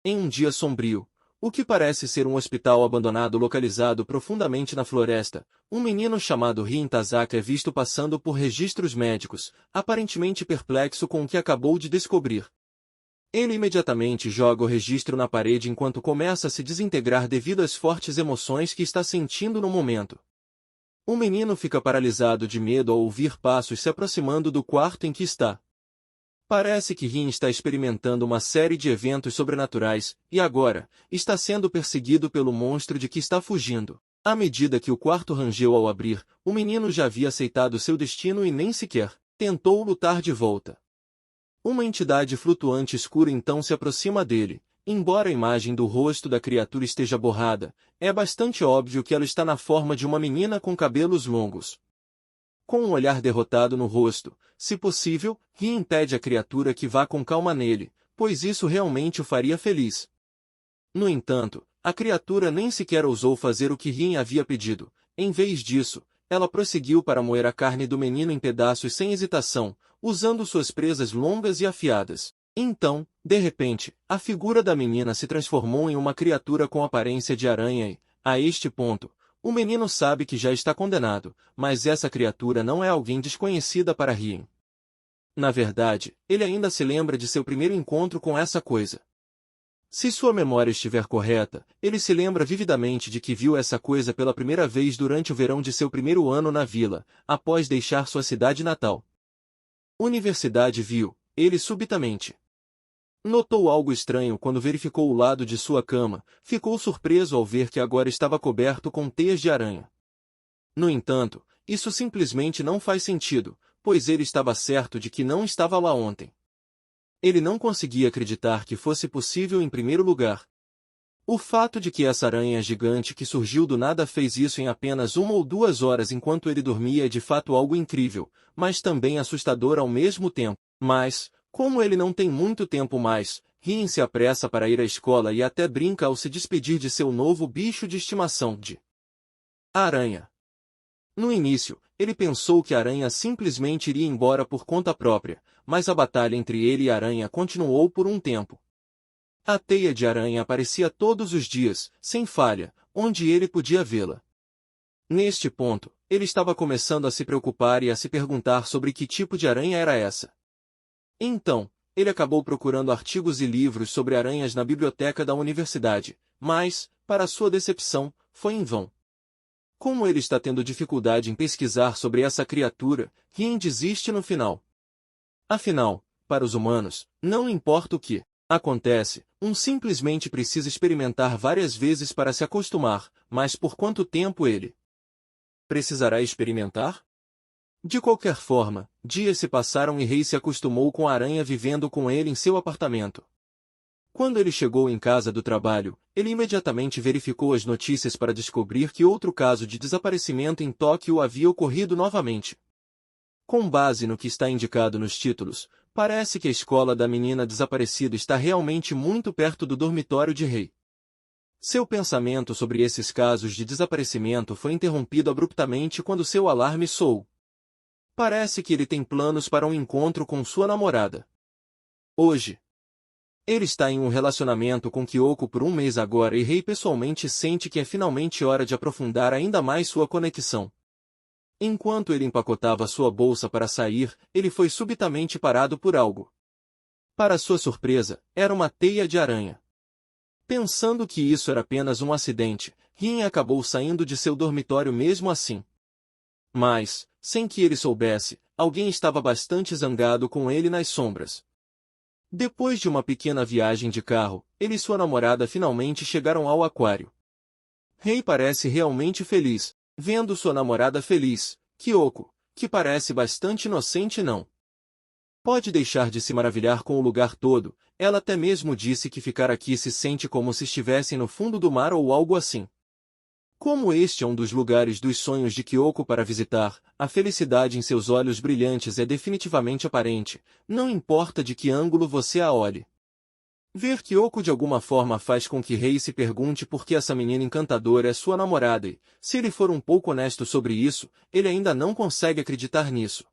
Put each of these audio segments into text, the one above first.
Em um dia sombrio, o que parece ser um hospital abandonado localizado profundamente na floresta, um menino chamado Rin Tazaka é visto passando por registros médicos, aparentemente perplexo com o que acabou de descobrir. Ele imediatamente joga o registro na parede enquanto começa a se desintegrar devido às fortes emoções que está sentindo no momento. O menino fica paralisado de medo ao ouvir passos se aproximando do quarto em que está. Parece que Rin está experimentando uma série de eventos sobrenaturais, e agora, está sendo perseguido pelo monstro de que está fugindo. À medida que o quarto rangeu ao abrir, o menino já havia aceitado seu destino e nem sequer tentou lutar de volta. Uma entidade flutuante escura então se aproxima dele. Embora a imagem do rosto da criatura esteja borrada, é bastante óbvio que ela está na forma de uma menina com cabelos longos. Com um olhar derrotado no rosto, se possível, Rin impede a criatura que vá com calma nele, pois isso realmente o faria feliz. No entanto, a criatura nem sequer ousou fazer o que Rin havia pedido. Em vez disso, ela prosseguiu para moer a carne do menino em pedaços sem hesitação, usando suas presas longas e afiadas. Então, de repente, a figura da menina se transformou em uma criatura com aparência de aranha e, a este ponto, o menino sabe que já está condenado, mas essa criatura não é alguém desconhecida para Rin. Na verdade, ele ainda se lembra de seu primeiro encontro com essa coisa. Se sua memória estiver correta, ele se lembra vividamente de que viu essa coisa pela primeira vez durante o verão de seu primeiro ano na vila, após deixar sua cidade natal. Universidade viu, ele subitamente. Notou algo estranho quando verificou o lado de sua cama, ficou surpreso ao ver que agora estava coberto com teias de aranha. No entanto, isso simplesmente não faz sentido, pois ele estava certo de que não estava lá ontem. Ele não conseguia acreditar que fosse possível em primeiro lugar. O fato de que essa aranha gigante que surgiu do nada fez isso em apenas 1 ou 2 horas enquanto ele dormia é de fato algo incrível, mas também assustador ao mesmo tempo. Mas, como ele não tem muito tempo mais, Rin se apressa para ir à escola e até brinca ao se despedir de seu novo bicho de estimação, a aranha. No início, ele pensou que a aranha simplesmente iria embora por conta própria, mas a batalha entre ele e a aranha continuou por um tempo. A teia de aranha aparecia todos os dias, sem falha, onde ele podia vê-la. Neste ponto, ele estava começando a se preocupar e a se perguntar sobre que tipo de aranha era essa. Então, ele acabou procurando artigos e livros sobre aranhas na biblioteca da universidade, mas, para sua decepção, foi em vão. Como ele está tendo dificuldade em pesquisar sobre essa criatura, Rin desiste no final. Afinal, para os humanos, não importa o que acontece, simplesmente precisa experimentar várias vezes para se acostumar, mas por quanto tempo ele precisará experimentar? De qualquer forma, dias se passaram e Rei se acostumou com a aranha vivendo com ele em seu apartamento. Quando ele chegou em casa do trabalho, ele imediatamente verificou as notícias para descobrir que outro caso de desaparecimento em Tóquio havia ocorrido novamente. Com base no que está indicado nos títulos, parece que a escola da menina desaparecida está realmente muito perto do dormitório de Rei. Seu pensamento sobre esses casos de desaparecimento foi interrompido abruptamente quando seu alarme soou. Parece que ele tem planos para um encontro com sua namorada. Hoje. Ele está em um relacionamento com Kyoko por um mês agora e Rei pessoalmente sente que é finalmente hora de aprofundar ainda mais sua conexão. Enquanto ele empacotava sua bolsa para sair, ele foi subitamente parado por algo. Para sua surpresa, era uma teia de aranha. Pensando que isso era apenas um acidente, Rin acabou saindo de seu dormitório mesmo assim. Mas, sem que ele soubesse, alguém estava bastante zangado com ele nas sombras. Depois de uma pequena viagem de carro, ele e sua namorada finalmente chegaram ao aquário. Rei parece realmente feliz, vendo sua namorada feliz, Kyoko, que parece bastante inocente não. Pode deixar de se maravilhar com o lugar todo, ela até mesmo disse que ficar aqui se sente como se estivessem no fundo do mar ou algo assim. Como este é um dos lugares dos sonhos de Kyoko para visitar, a felicidade em seus olhos brilhantes é definitivamente aparente, não importa de que ângulo você a olhe. Ver Kyoko de alguma forma faz com que Rei se pergunte por que essa menina encantadora é sua namorada e, se ele for um pouco honesto sobre isso, ele ainda não consegue acreditar nisso.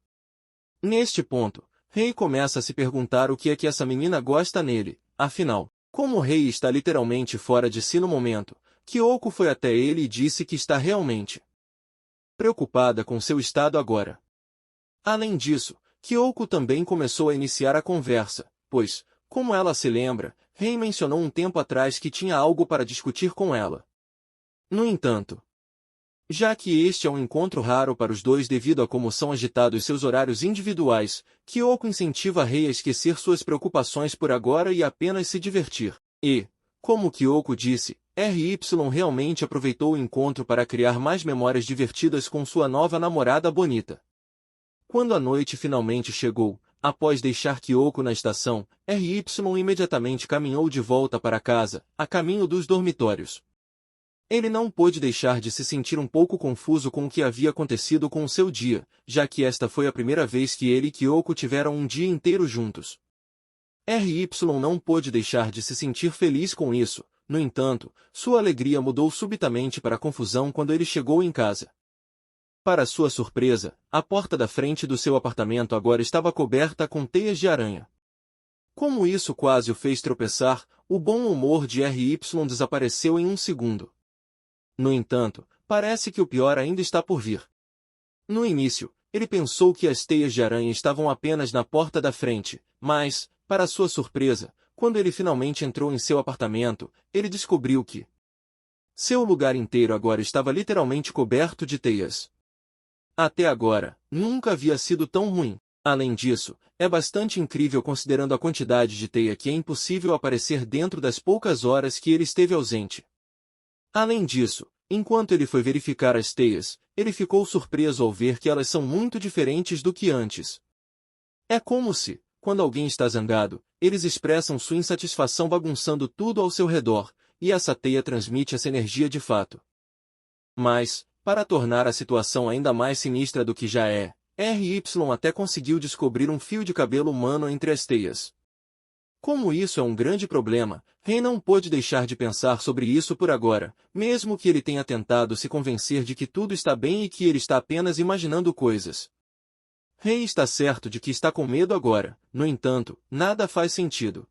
Neste ponto, Rei começa a se perguntar o que é que essa menina gosta nele, afinal. Como o rei está literalmente fora de si no momento, Kyoko foi até ele e disse que está realmente preocupada com seu estado agora. Além disso, Kyoko também começou a iniciar a conversa, pois, como ela se lembra, Rei mencionou um tempo atrás que tinha algo para discutir com ela. No entanto, já que este é um encontro raro para os dois devido a como são agitados seus horários individuais, Kyoko incentiva Rei a esquecer suas preocupações por agora e apenas se divertir. E, como Kyoko disse, RY realmente aproveitou o encontro para criar mais memórias divertidas com sua nova namorada bonita. Quando a noite finalmente chegou, após deixar Kyoko na estação, RY imediatamente caminhou de volta para casa, a caminho dos dormitórios. Ele não pôde deixar de se sentir um pouco confuso com o que havia acontecido com o seu dia, já que esta foi a primeira vez que ele e Kyoko tiveram um dia inteiro juntos. RY não pôde deixar de se sentir feliz com isso, no entanto, sua alegria mudou subitamente para confusão quando ele chegou em casa. Para sua surpresa, a porta da frente do seu apartamento agora estava coberta com teias de aranha. Como isso quase o fez tropeçar, o bom humor de RY desapareceu em um segundo. No entanto, parece que o pior ainda está por vir. No início, ele pensou que as teias de aranha estavam apenas na porta da frente, mas, para sua surpresa, quando ele finalmente entrou em seu apartamento, ele descobriu que seu lugar inteiro agora estava literalmente coberto de teias. Até agora, nunca havia sido tão ruim. Além disso, é bastante incrível considerando a quantidade de teia que é impossível aparecer dentro das poucas horas que ele esteve ausente. Além disso, enquanto ele foi verificar as teias, ele ficou surpreso ao ver que elas são muito diferentes do que antes. É como se, quando alguém está zangado, eles expressam sua insatisfação bagunçando tudo ao seu redor, e essa teia transmite essa energia de fato. Mas, para tornar a situação ainda mais sinistra do que já é, RY até conseguiu descobrir um fio de cabelo humano entre as teias. Como isso é um grande problema, Rei não pôde deixar de pensar sobre isso por agora, mesmo que ele tenha tentado se convencer de que tudo está bem e que ele está apenas imaginando coisas. Rei está certo de que está com medo agora, no entanto, nada faz sentido.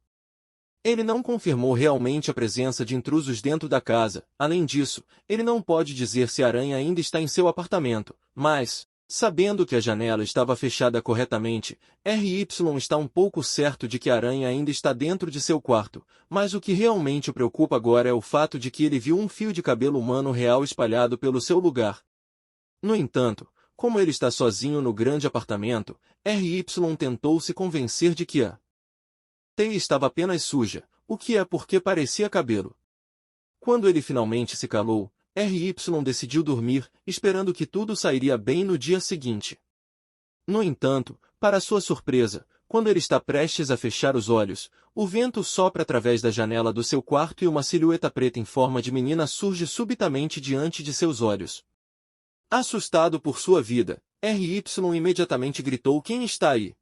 Ele não confirmou realmente a presença de intrusos dentro da casa, além disso, ele não pode dizer se a aranha ainda está em seu apartamento, mas, sabendo que a janela estava fechada corretamente, RY está um pouco certo de que a aranha ainda está dentro de seu quarto, mas o que realmente o preocupa agora é o fato de que ele viu um fio de cabelo humano real espalhado pelo seu lugar. No entanto, como ele está sozinho no grande apartamento, RY tentou se convencer de que a teia estava apenas suja, o que é porque parecia cabelo. Quando ele finalmente se calou, RY decidiu dormir, esperando que tudo sairia bem no dia seguinte. No entanto, para sua surpresa, quando ele está prestes a fechar os olhos, o vento sopra através da janela do seu quarto e uma silhueta preta em forma de menina surge subitamente diante de seus olhos. Assustado por sua vida, RY imediatamente gritou: "Quem está aí?"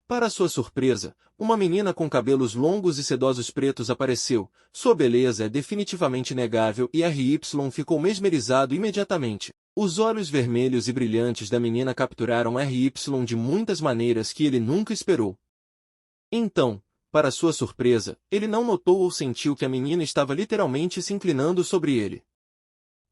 Para sua surpresa, uma menina com cabelos longos e sedosos pretos apareceu. Sua beleza é definitivamente inegável e RY ficou mesmerizado imediatamente. Os olhos vermelhos e brilhantes da menina capturaram RY de muitas maneiras que ele nunca esperou. Então, para sua surpresa, ele não notou ou sentiu que a menina estava literalmente se inclinando sobre ele.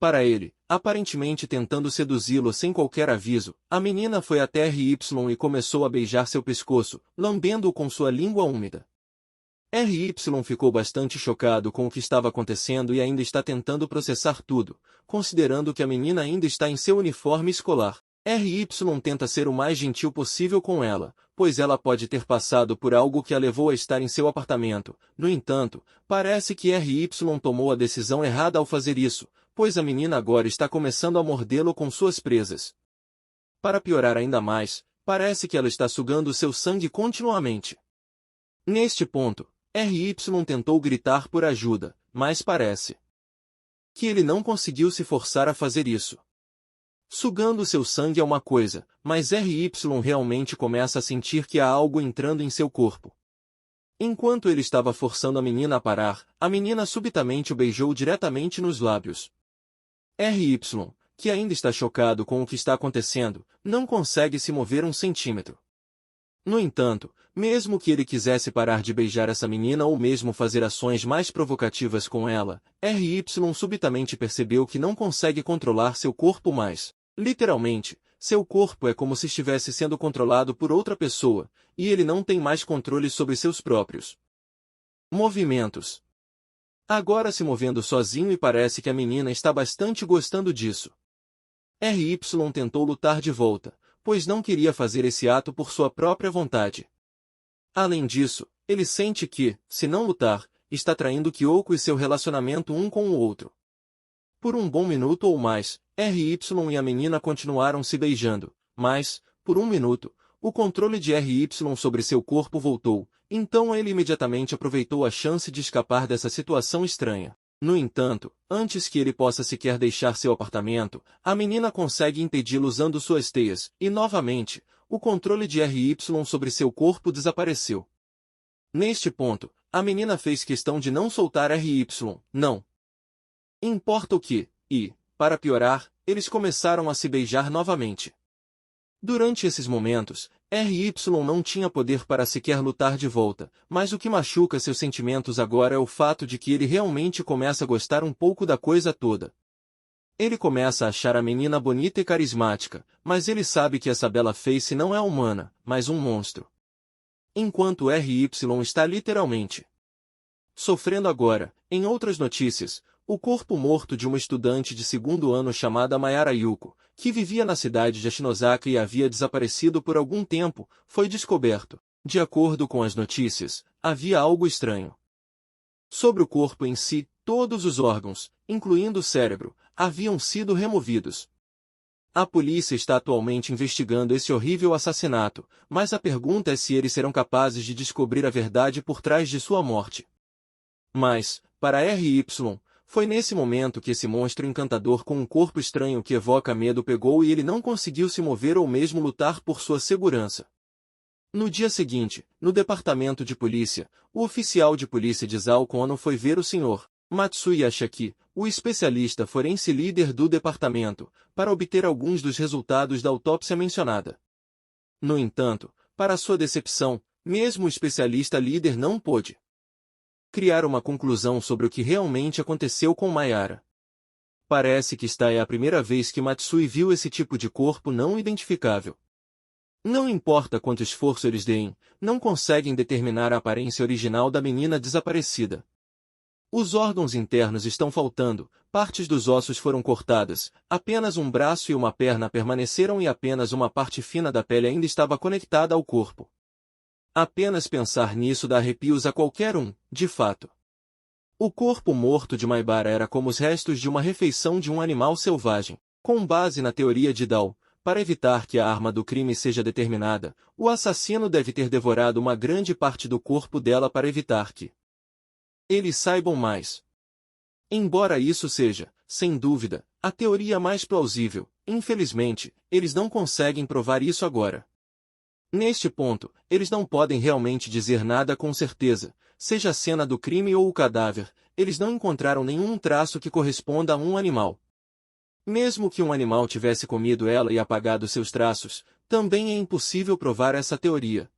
Para ele, aparentemente tentando seduzi-lo sem qualquer aviso, a menina foi até RY e começou a beijar seu pescoço, lambendo-o com sua língua úmida. RY ficou bastante chocado com o que estava acontecendo e ainda está tentando processar tudo, considerando que a menina ainda está em seu uniforme escolar. RY tenta ser o mais gentil possível com ela, pois ela pode ter passado por algo que a levou a estar em seu apartamento. No entanto, parece que RY tomou a decisão errada ao fazer isso, pois a menina agora está começando a mordê-lo com suas presas. Para piorar ainda mais, parece que ela está sugando seu sangue continuamente. Neste ponto, RY tentou gritar por ajuda, mas parece que ele não conseguiu se forçar a fazer isso. Sugando seu sangue é uma coisa, mas RY realmente começa a sentir que há algo entrando em seu corpo. Enquanto ele estava forçando a menina a parar, a menina subitamente o beijou diretamente nos lábios. RY, que ainda está chocado com o que está acontecendo, não consegue se mover um centímetro. No entanto, Mesmo que ele quisesse parar de beijar essa menina ou mesmo fazer ações mais provocativas com ela, RY subitamente percebeu que não consegue controlar seu corpo mais. Literalmente, seu corpo é como se estivesse sendo controlado por outra pessoa, e ele não tem mais controle sobre seus próprios movimentos. Agora se movendo sozinho e parece que a menina está bastante gostando disso. RY tentou lutar de volta, pois não queria fazer esse ato por sua própria vontade. Além disso, ele sente que, se não lutar, está traindo Kyoko e seu relacionamento um com o outro. Por um bom minuto ou mais, RY e a menina continuaram se beijando, mas, por um minuto, o controle de RY sobre seu corpo voltou, então ele imediatamente aproveitou a chance de escapar dessa situação estranha. No entanto, antes que ele possa sequer deixar seu apartamento, a menina consegue impedi-lo usando suas teias, e novamente, o controle de RY sobre seu corpo desapareceu. Neste ponto, a menina fez questão de não soltar RY, não importa o que, e, para piorar, eles começaram a se beijar novamente. Durante esses momentos, RY não tinha poder para sequer lutar de volta, mas o que machuca seus sentimentos agora é o fato de que ele realmente começa a gostar um pouco da coisa toda. Ele começa a achar a menina bonita e carismática, mas ele sabe que essa bela face não é humana, mas um monstro. Enquanto RY está literalmente sofrendo agora, em outras notícias, o corpo morto de uma estudante de segundo ano chamada Mayara Yuko, que vivia na cidade de Ashinosaka e havia desaparecido por algum tempo, foi descoberto. De acordo com as notícias, havia algo estranho. Sobre o corpo em si, todos os órgãos, incluindo o cérebro, haviam sido removidos. A polícia está atualmente investigando esse horrível assassinato, mas a pergunta é se eles serão capazes de descobrir a verdade por trás de sua morte. Mas, para RY, foi nesse momento que esse monstro encantador com um corpo estranho que evoca medo pegou e ele não conseguiu se mover ou mesmo lutar por sua segurança. No dia seguinte, no departamento de polícia, o oficial de polícia de Zao Kono foi ver o Sr. Matsui Ashiki, o especialista forense líder do departamento, para obter alguns dos resultados da autópsia mencionada. No entanto, para sua decepção, mesmo o especialista líder não pôde criar uma conclusão sobre o que realmente aconteceu com Mayara. Parece que esta é a primeira vez que Matsui viu esse tipo de corpo não identificável. Não importa quanto esforço eles deem, não conseguem determinar a aparência original da menina desaparecida. Os órgãos internos estão faltando, partes dos ossos foram cortadas, apenas um braço e uma perna permaneceram e apenas uma parte fina da pele ainda estava conectada ao corpo. Apenas pensar nisso dá arrepios a qualquer um, de fato. O corpo morto de Maibara era como os restos de uma refeição de um animal selvagem. Com base na teoria de Dao, para evitar que a arma do crime seja determinada, o assassino deve ter devorado uma grande parte do corpo dela para evitar que eles saibam mais. Embora isso seja, sem dúvida, a teoria mais plausível, infelizmente, eles não conseguem provar isso agora. Neste ponto, eles não podem realmente dizer nada com certeza, seja a cena do crime ou o cadáver, eles não encontraram nenhum traço que corresponda a um animal. Mesmo que um animal tivesse comido ela e apagado seus traços, também é impossível provar essa teoria.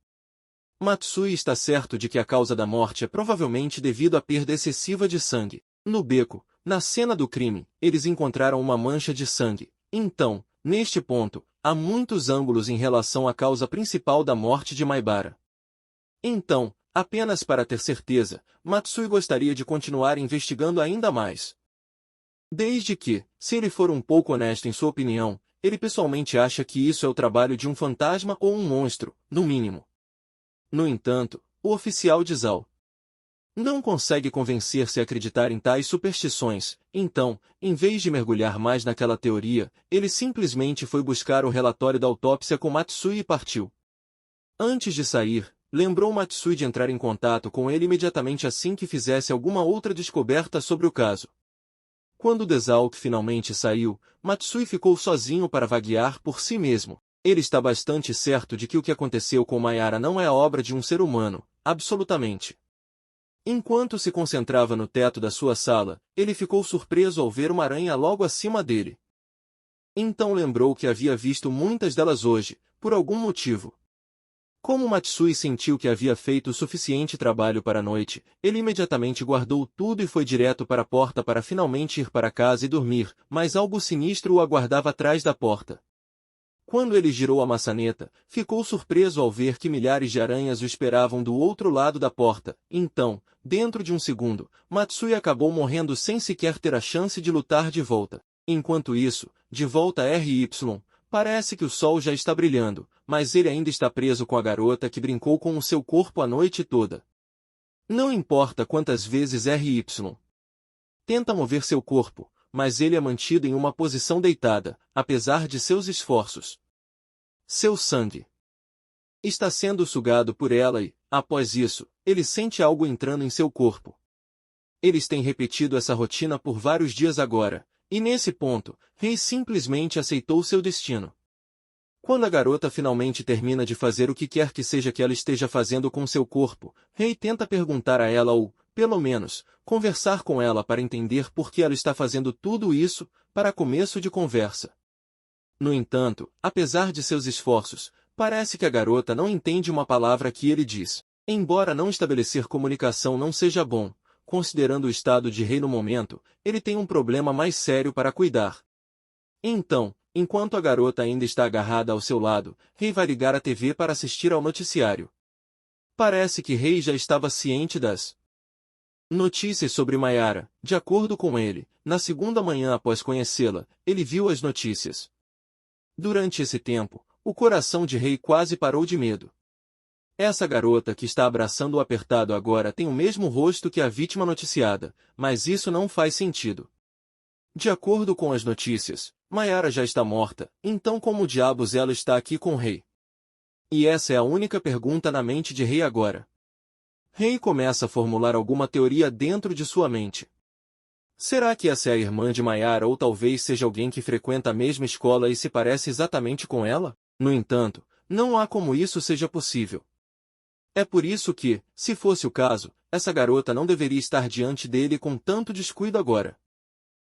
Matsui está certo de que a causa da morte é provavelmente devido à perda excessiva de sangue. No beco, na cena do crime, eles encontraram uma mancha de sangue. Então, neste ponto, há muitos ângulos em relação à causa principal da morte de Maibara. Então, apenas para ter certeza, Matsui gostaria de continuar investigando ainda mais. Desde que, se ele for um pouco honesto em sua opinião, ele pessoalmente acha que isso é o trabalho de um fantasma ou um monstro, no mínimo. No entanto, o oficial de Zao não consegue convencer-se a acreditar em tais superstições, então, em vez de mergulhar mais naquela teoria, ele simplesmente foi buscar o relatório da autópsia com Matsui e partiu. Antes de sair, lembrou Matsui de entrar em contato com ele imediatamente assim que fizesse alguma outra descoberta sobre o caso. Quando Desalk finalmente saiu, Matsui ficou sozinho para vaguear por si mesmo. Ele está bastante certo de que o que aconteceu com Mayara não é a obra de um ser humano, absolutamente. Enquanto se concentrava no teto da sua sala, ele ficou surpreso ao ver uma aranha logo acima dele. Então lembrou que havia visto muitas delas hoje, por algum motivo. Como Matsui sentiu que havia feito o suficiente trabalho para a noite, ele imediatamente guardou tudo e foi direto para a porta para finalmente ir para casa e dormir, mas algo sinistro o aguardava atrás da porta. Quando ele girou a maçaneta, ficou surpreso ao ver que milhares de aranhas o esperavam do outro lado da porta. Então, dentro de um segundo, Matsui acabou morrendo sem sequer ter a chance de lutar de volta. Enquanto isso, de volta a RY, parece que o sol já está brilhando, mas ele ainda está preso com a garota que brincou com o seu corpo a noite toda. Não importa quantas vezes RY tenta mover seu corpo, mas ele é mantido em uma posição deitada, apesar de seus esforços. Seu sangue está sendo sugado por ela e, após isso, ele sente algo entrando em seu corpo. Eles têm repetido essa rotina por vários dias agora, e nesse ponto, Rei simplesmente aceitou seu destino. Quando a garota finalmente termina de fazer o que quer que seja que ela esteja fazendo com seu corpo, Rei tenta perguntar a ela ou, pelo menos, conversar com ela para entender por que ela está fazendo tudo isso, para começo de conversa. No entanto, apesar de seus esforços, parece que a garota não entende uma palavra que ele diz. Embora não estabelecer comunicação não seja bom, considerando o estado de Rei no momento, ele tem um problema mais sério para cuidar. Então, enquanto a garota ainda está agarrada ao seu lado, Rei vai ligar a TV para assistir ao noticiário. Parece que Rei já estava ciente das notícias sobre Mayara. De acordo com ele, na segunda manhã após conhecê-la, ele viu as notícias. Durante esse tempo, o coração de Rei quase parou de medo. Essa garota que está abraçando o apertado agora tem o mesmo rosto que a vítima noticiada, mas isso não faz sentido. De acordo com as notícias, Mayara já está morta, então como diabos ela está aqui com Rei? E essa é a única pergunta na mente de Rei agora. Rei começa a formular alguma teoria dentro de sua mente. Será que essa é a irmã de Mayara ou talvez seja alguém que frequenta a mesma escola e se parece exatamente com ela? No entanto, não há como isso seja possível. É por isso que, se fosse o caso, essa garota não deveria estar diante dele com tanto descuido agora.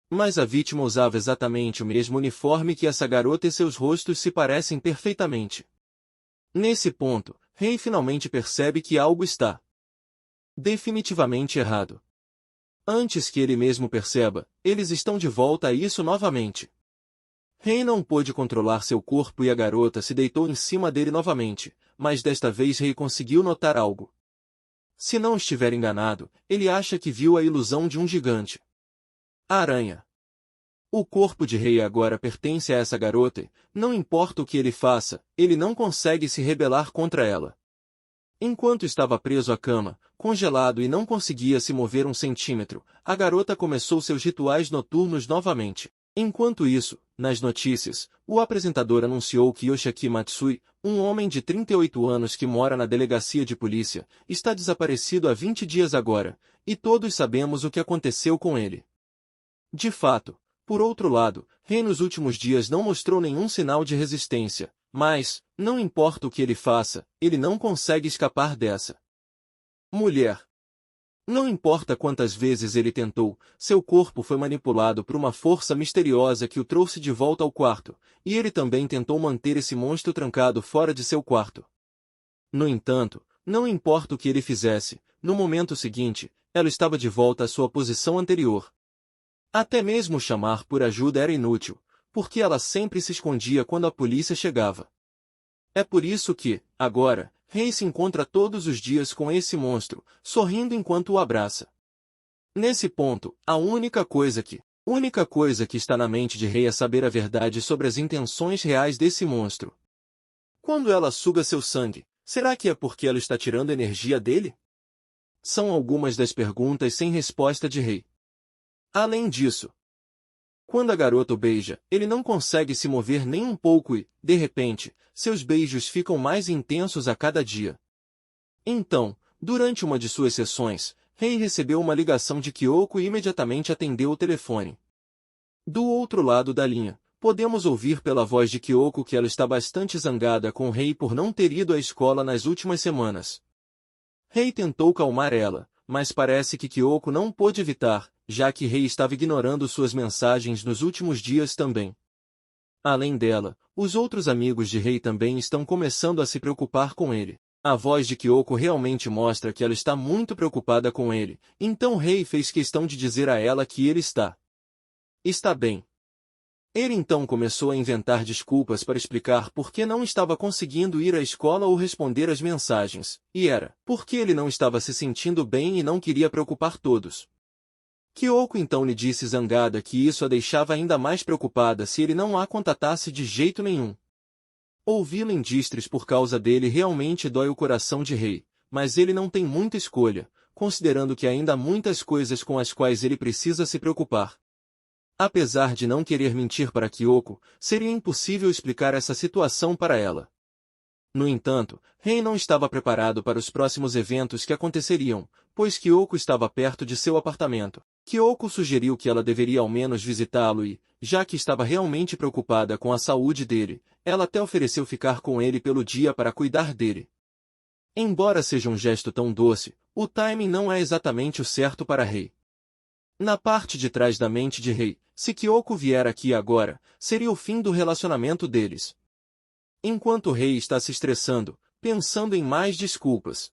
Mas a vítima usava exatamente o mesmo uniforme que essa garota e seus rostos se parecem perfeitamente. Nesse ponto, Rei finalmente percebe que algo está definitivamente errado. Antes que ele mesmo perceba, eles estão de volta a isso novamente. Rei não pôde controlar seu corpo e a garota se deitou em cima dele novamente, mas desta vez Rei conseguiu notar algo. Se não estiver enganado, ele acha que viu a ilusão de um gigante. A aranha. O corpo de Rei agora pertence a essa garota e, não importa o que ele faça, ele não consegue se rebelar contra ela. Enquanto estava preso à cama, congelado e não conseguia se mover um centímetro, a garota começou seus rituais noturnos novamente. Enquanto isso, nas notícias, o apresentador anunciou que Yoshiaki Matsui, um homem de 38 anos que mora na delegacia de polícia, está desaparecido há 20 dias agora, e todos sabemos o que aconteceu com ele. De fato, por outro lado, Rei nos últimos dias não mostrou nenhum sinal de resistência, mas, não importa o que ele faça, ele não consegue escapar dessa mulher. Não importa quantas vezes ele tentou, seu corpo foi manipulado por uma força misteriosa que o trouxe de volta ao quarto, e ele também tentou manter esse monstro trancado fora de seu quarto. No entanto, não importa o que ele fizesse, no momento seguinte, ela estava de volta à sua posição anterior. Até mesmo chamar por ajuda era inútil, porque ela sempre se escondia quando a polícia chegava. É por isso que, agora, Rei se encontra todos os dias com esse monstro, sorrindo enquanto o abraça. Nesse ponto, a única coisa que está na mente de Rei é saber a verdade sobre as intenções reais desse monstro. Quando ela suga seu sangue, será que é porque ela está tirando energia dele? São algumas das perguntas sem resposta de Rei. Além disso, quando a garota o beija, ele não consegue se mover nem um pouco e, de repente, seus beijos ficam mais intensos a cada dia. Então, durante uma de suas sessões, Rei recebeu uma ligação de Kyoko e imediatamente atendeu o telefone. Do outro lado da linha, podemos ouvir pela voz de Kyoko que ela está bastante zangada com Rei por não ter ido à escola nas últimas semanas. Rei tentou calmar ela, mas parece que Kyoko não pôde evitar, já que Rei estava ignorando suas mensagens nos últimos dias também. Além dela, os outros amigos de Rei também estão começando a se preocupar com ele. A voz de Kyoko realmente mostra que ela está muito preocupada com ele, então Rei fez questão de dizer a ela que ele está bem. Ele então começou a inventar desculpas para explicar por que não estava conseguindo ir à escola ou responder às mensagens, e era porque ele não estava se sentindo bem e não queria preocupar todos. Kyoko então lhe disse zangada que isso a deixava ainda mais preocupada se ele não a contatasse de jeito nenhum. Ouvi-lo em distres por causa dele realmente dói o coração de Rei, mas ele não tem muita escolha, considerando que ainda há muitas coisas com as quais ele precisa se preocupar. Apesar de não querer mentir para Kyoko, seria impossível explicar essa situação para ela. No entanto, Rei não estava preparado para os próximos eventos que aconteceriam, pois Kyoko estava perto de seu apartamento. Kyoko sugeriu que ela deveria ao menos visitá-lo e, já que estava realmente preocupada com a saúde dele, ela até ofereceu ficar com ele pelo dia para cuidar dele. Embora seja um gesto tão doce, o timing não é exatamente o certo para Rei. Na parte de trás da mente de Rei, se Kyoko vier aqui agora, seria o fim do relacionamento deles. Enquanto Rei está se estressando, pensando em mais desculpas,